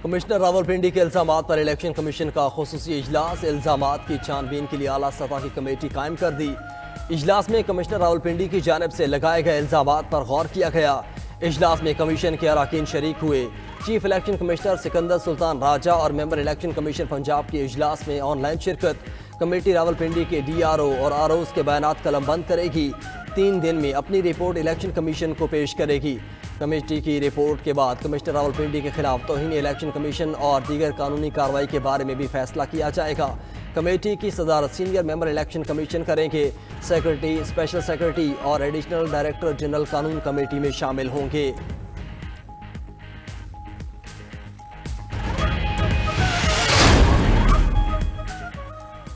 Commissioner Rawalpindi के इल्जामात पर election commission का खुसूसी इजलास। इल्जामात की छानबीन के लिए आला सतह की कमेटी कायम कर दी। इजलास में कमिश्नर रावलपिंडी की जानिब से लगाए गए इल्जामात पर गौर किया गया। इजलास में कमीशन के अरकान शरीक हुए। Chief election commissioner Sikandar Sultan Raja और मेंबर इलेक्शन कमीशन पंजाब के इजलास में ऑनलाइन शिरकत। कमेटी रावलपिंडी के DRO और ROs के बयानात कलमबंद करेगी। 3 दिन में अपनी रिपोर्ट इलेक्शन कमीशन को पेश करेगी। कमेटी की रिपोर्ट के बाद कमिश्नर रावलपिंडी के खिलाफ तौहीन इलेक्शन कमीशन और दीगर कानूनी कार्रवाई के बारे में भी फैसला किया जाएगा। कमेटी की सदारत सीनियर मेंबर इलेक्शन कमीशन करेंगे। सेक्रेटरी, स्पेशल सेक्रेटरी और एडिशनल डायरेक्टर जनरल कानून कमेटी में शामिल होंगे।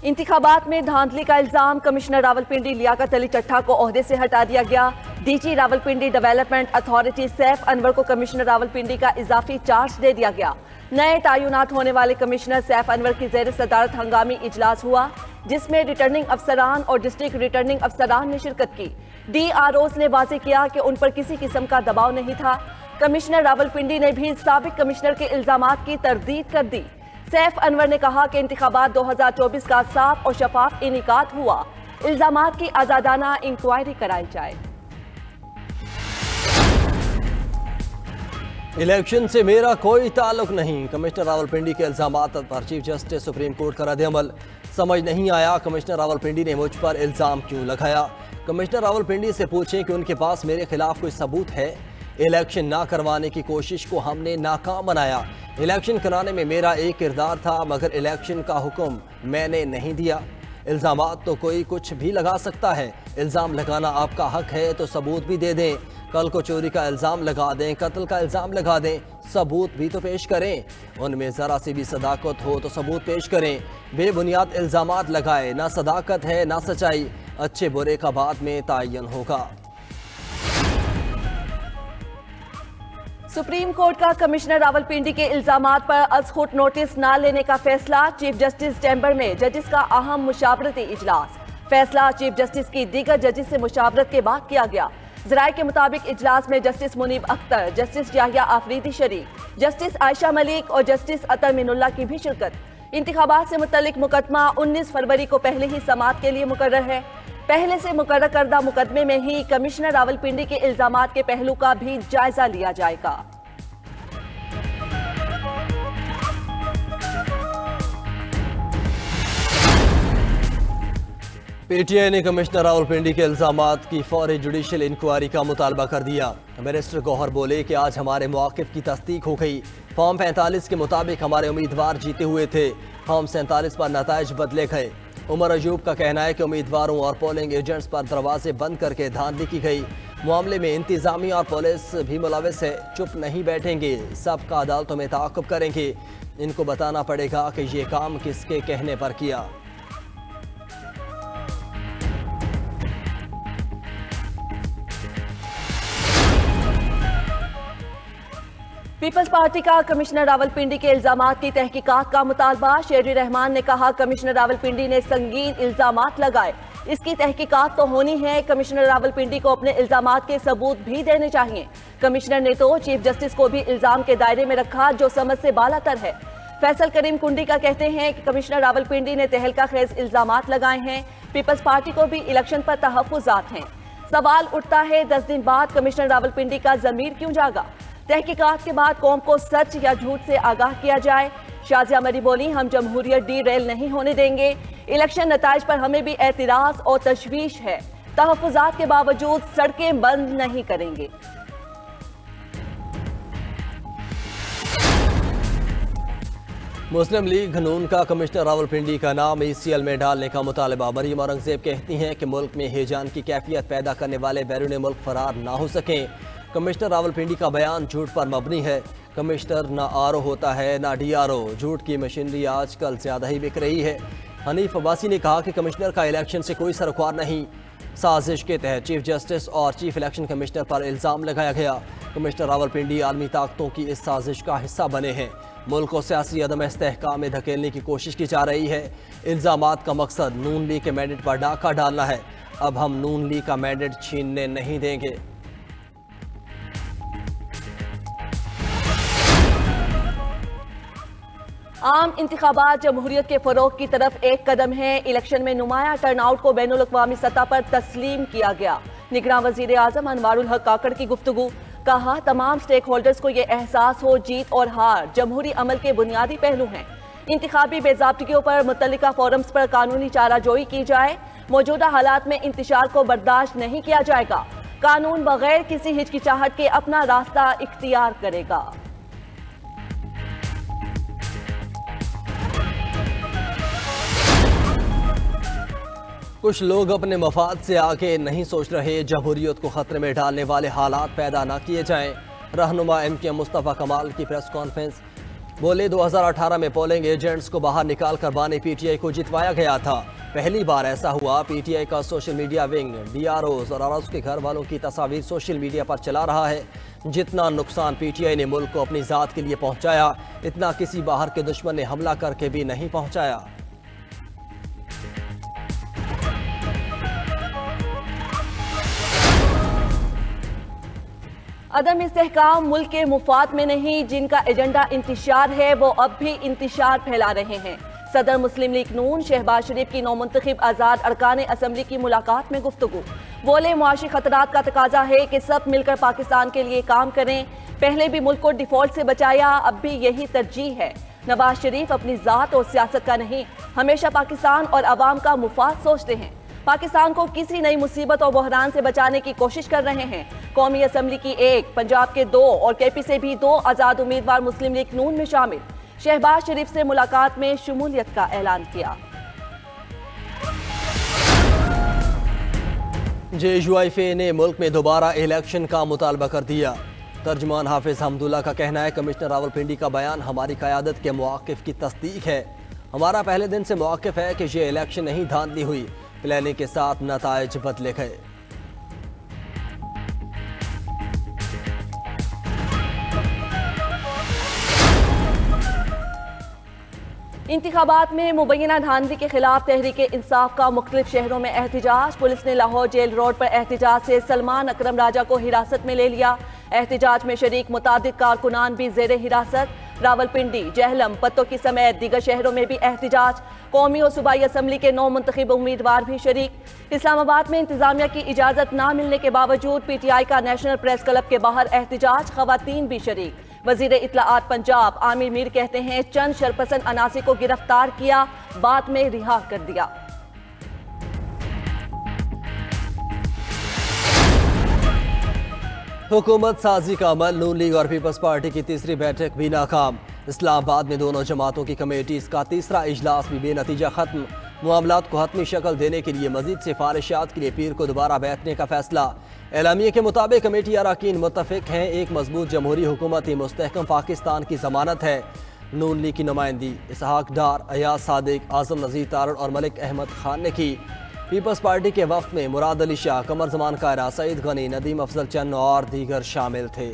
इंतखाबात में धांधली का इल्जाम। कमिश्नर रावलपिंडी लियाकत अली चट्ठा को ओहदे से हटा दिया गया। DG Rawalpindi development authority Saif Anwar को कमिश्नर रावलपिंडी का इजाफी चार्ज दे दिया गया। नए तयनात होने वाले कमिश्नर सैफ अनवर की ज़ेर सदारत हंगामी इजलास हुआ, जिसमें रिटर्निंग अफसरान और डिस्ट्रिक्ट रिटर्निंग अफसरान ने शिरकत की। DROs ने वाज़ेह किया कि उन पर किसी किस्म का दबाव नहीं था। कमिश्नर रावलपिंडी ने भी साबिक कमिश्नर के इल्जामात की तरदीद कर दी। सैफ अनवर ने कहा कि इंतखाबात 2024 का साफ और शफाफ इनेकाद हुआ। इल्जामात की आजादाना इंक्वायरी कराई जाए। इलेक्शन से मेरा कोई ताल्लुक नहीं। कमिश्नर रावलपिंडी के इल्जामात पर चीफ जस्टिस सुप्रीम कोर्ट का रद्द-ए-अमल। समझ नहीं आया कमिश्नर रावलपिंडी ने मुझ पर इल्जाम क्यों लगाया। कमिश्नर रावलपिंडी से पूछें कि उनके पास मेरे खिलाफ कोई सबूत है। इलेक्शन ना करवाने की कोशिश को हमने नाकाम बनाया। इलेक्शन कराने में मेरा एक किरदार था, मगर इलेक्शन का हुक्म मैंने नहीं दिया। इल्जामात तो कोई कुछ भी लगा सकता है। इल्ज़ाम लगाना आपका हक है तो सबूत भी दे दें। कल को चोरी का इल्ज़ाम लगा दें, कत्ल का इल्ज़ाम लगा दें, सबूत भी तो पेश करें। उनमें ज़रा सी भी सदाकत हो तो सबूत पेश करें। बेबुनियाद इल्ज़ामात लगाए, ना सदाकत है ना सच्चाई। अच्छे बुरे का बाद में तयन होगा। सुप्रीम कोर्ट का कमिश्नर रावलपिंडी के इल्जामात पर अज़खुद नोटिस न लेने का फैसला। चीफ जस्टिस चैम्बर में जजिस का अहम मुशावरती इजलास। फैसला चीफ जस्टिस की दीगर जजिस से मुशावरत के बाद किया गया। ज़राए के मुताबिक इजलास में जस्टिस मुनीब अख्तर, जस्टिस याहिया आफरीदी शरीफ, जस्टिस आयशा मलिक और जस्टिस अतर मिनुल्लाह की भी शिरकत। इंतखाबात से मुतल्लिक मुकदमा 19 फरवरी को पहले ही समाअत के लिए मुकर्रर है। पहले से मुकर्रर करदा मुकदमे में ही कमिश्नर रावलपिंडी के इल्जामात के पहलू का भी जायजा लिया जाएगा। PTI ने कमिश्नर रावलपिंडी के इल्जामात की फौरी जुडिशल इंक्वायरी का मुतालबा कर दिया। बैरिस्टर गौहर बोले कि आज हमारे मौक़िफ़ की तस्दीक हो गई। फॉर्म 45 के मुताबिक हमारे उम्मीदवार जीते हुए थे। फॉर्म 47 पर नताइज बदले गए। उमर अयूब का कहना है कि उम्मीदवारों और पोलिंग एजेंट्स पर दरवाजे बंद करके धांधली की गई। मामले में इंतजामिया और पुलिस भी मुलविस है। चुप नहीं बैठेंगे, सबका अदालतों में ताक़ुब करेंगे। इनको बताना पड़ेगा कि ये काम किसके कहने पर किया। पीपल्स पार्टी का कमिश्नर रावलपिंडी के इल्जामात की तहकीकात का मुतालबा। शेरी रहमान ने कहा कमिश्नर रावलपिंडी ने संगीन इल्जामात लगाए, इसकी तहकीकात तो होनी है। कमिश्नर रावलपिंडी को अपने इल्जामात के सबूत भी देने चाहिए। कमिश्नर ने तो चीफ जस्टिस को भी इल्जाम के दायरे में रखा, जो समझ से बालातर है। फैसल करीम कुंडी का कहते हैं कि कमिश्नर रावलपिंडी ने तहलका खेज इल्जामात लगाए हैं। पीपल्स पार्टी को भी इलेक्शन पर तहफ्फुज़ात हैं। सवाल उठता है 10 दिन बाद कमिश्नर रावलपिंडी का ज़मीर क्यों जागा। तहकीकात के बाद कौम को सच या झूठ से आगाह किया जाए। शाजिया मरी बोली, हम जमहूरियत डीरेल नहीं होने देंगे। इलेक्शन नताइज पर हमें भी एतराज और तशवीश है। तहफ्फुज़ात के बावजूद सड़कें बंद नहीं करेंगे। मुस्लिम लीग नून का कमिश्नर रावलपिंडी का नाम ECL में डालने का मुतालबा। मरीम औरंगजेब कहती हैं कि मुल्क में हिजान की कैफियत पैदा करने वाले बैरून मुल्क फरार ना हो सकें। कमिश्नर रावलपिंडी का बयान झूठ पर मबनी है। कमिश्नर ना RO होता है ना DRO। झूठ की मशीनरी आजकल ज़्यादा ही बिक रही है। हनीफ अब्बासी ने कहा कि कमिश्नर का इलेक्शन से कोई सरोकार नहीं। साजिश के तहत चीफ जस्टिस और चीफ इलेक्शन कमिश्नर पर इल्ज़ाम लगाया गया। कमिश्नर रावलपिंडी आलमी ताकतों की इस साजिश का हिस्सा बने हैं। मुल्क को सियासी अदम इस्तेहकाम में धकेलने की कोशिश की जा रही है। इल्ज़ामात का मकसद नून लीग के मैंडेट पर डाका डालना है। अब हम नून लीग का मैंडेट छीनने नहीं देंगे। आम इंतखाबात जमहूरियत के फरोग की तरफ एक कदम है। इलेक्शन में नुमाया टर्नआउट को बैनुल अक़वामी सतह पर तस्लीम किया गया। निगरान वज़ीर आज़म अनवारुल हक काकड़ की गुफ्तगू, कहा तमाम स्टेक होल्डर्स को ये एहसास हो जीत और हार जमहूरी अमल के बुनियादी पहलू हैं। इंतखाबी बेज़ाब्तियों पर मुतल्लिका फोरम्स पर कानूनी चाराजोई की जाए। मौजूदा हालात में इंतशार को बर्दाश्त नहीं किया जाएगा। कानून बगैर किसी हिचकिचाहट के अपना रास्ता इख्तियार करेगा। कुछ लोग अपने मफाद से आगे नहीं सोच रहे। जमहूरियत को खतरे में डालने वाले हालात पैदा न किए जाएं। रहनुमा MKM मुस्तफ़ा कमाल की प्रेस कॉन्फ्रेंस, बोले 2018 में पोलिंग एजेंट्स को बाहर निकाल कर बानी PTI को जितवाया गया था। पहली बार ऐसा हुआ। PTI का सोशल मीडिया विंग DROs और ROs के घर वालों की तस्वीर सोशल मीडिया पर चला रहा है। जितना नुकसान PTI ने मुल्क को अपनी ज़ात के लिए पहुंचाया, इतना किसी बाहर के दुश्मन ने हमला करके भी नहीं पहुंचाया। अदम इस्तेहकाम मुल्क के मुफाद में नहीं, जिनका एजेंडा इंतशार है वो अब भी इंतशार फैला रहे हैं। सदर मुस्लिम लीग नून शहबाज शरीफ की नौमुंतखब आज़ाद अरकान असम्बली की मुलाकात में गुफ्तगू, बोले मुआशी खतरात का तकाजा है कि सब मिलकर पाकिस्तान के लिए काम करें। पहले भी मुल्क को डिफॉल्ट से बचाया, अब भी यही तरजीह है। नवाज शरीफ अपनी ज़ात और सियासत का नहीं, हमेशा पाकिस्तान और अवाम का मुफाद सोचते हैं। पाकिस्तान को किसी नई मुसीबत और बहरान से बचाने की कोशिश कर रहे हैं। कौमी असम्बली की 1, पंजाब के 2 और KP से भी 2 आज़ाद उम्मीदवार मुस्लिम लीग नून में शामिल। शहबाज शरीफ से मुलाकात में शमूलियत का ऐलान किया। JUIFA ने मुल्क में दोबारा इलेक्शन का मुतालबा कर दिया। तर्जुमान हाफिज हमदुल्ला का कहना है, कमिश्नर रावलपिंडी का बयान हमारी क़यादत के मौक़िफ़ की तस्दीक है। हमारा पहले दिन से मौक़िफ़ है कि ये इलेक्शन नहीं धांधली हुई, प्लानिंग के साथ नताइज बदले गए। इंतखाबात में मुबैना धांधली के खिलाफ तहरीक इंसाफ का मुख्तलिफ शहरों में एहतजाज। पुलिस ने लाहौर जेल रोड पर एहतजाज से सलमान अकरम राजा को हिरासत में ले लिया। एहतजाज में शरीक मुतादिद कारकुनान भी जेर हिरासत। रावलपिंडी, जहलम, पत्तोकी समेत दीगर शहरों में भी एहतजाज। कौमी और सूबाई असम्बली के 9 मुंतखब उम्मीदवार भी शरीक। इस्लामाबाद में इंतजामिया की इजाज़त न मिलने के बावजूद PTI का नेशनल प्रेस क्लब के बाहर एहतजाज, खवातीन भी शरीक। वजीर इत्तलाआत पंजाब आमिर मीर कहते हैं, चंद शरपसंद अनासी को गिरफ्तार किया, बाद में रिहा कर दिया। हुकूमत साजी का अमल, नून लीग और पीपल्स पार्टी की तीसरी बैठक भी नाकाम। इस्लामाबाद में दोनों जमातों की कमेटीज का तीसरा इजलास भी बेनतीजा खत्म। मामलात को हतमी शक्ल देने के लिए मजीद सिफारिशात के लिए पीर को दोबारा बैठने का फैसला। एलामिया के मुताबिक कमेटी अरकान मुत्तफिक हैं, एक मजबूत जमहूरी हुकूमत ही मुस्तहकम पाकिस्तान की जमानत है। नून लीग की नुमाइंदी इसहाक डार, अयाज सादिक, आजम नज़ीर तारड़ और मलिक अहमद खान ने की। पीपल्स पार्टी के वफ्द में मुराद अली शाह, कमर जमान कायरा, सईद गनी, नदीम अफजल चन्न और दीगर शामिल थे।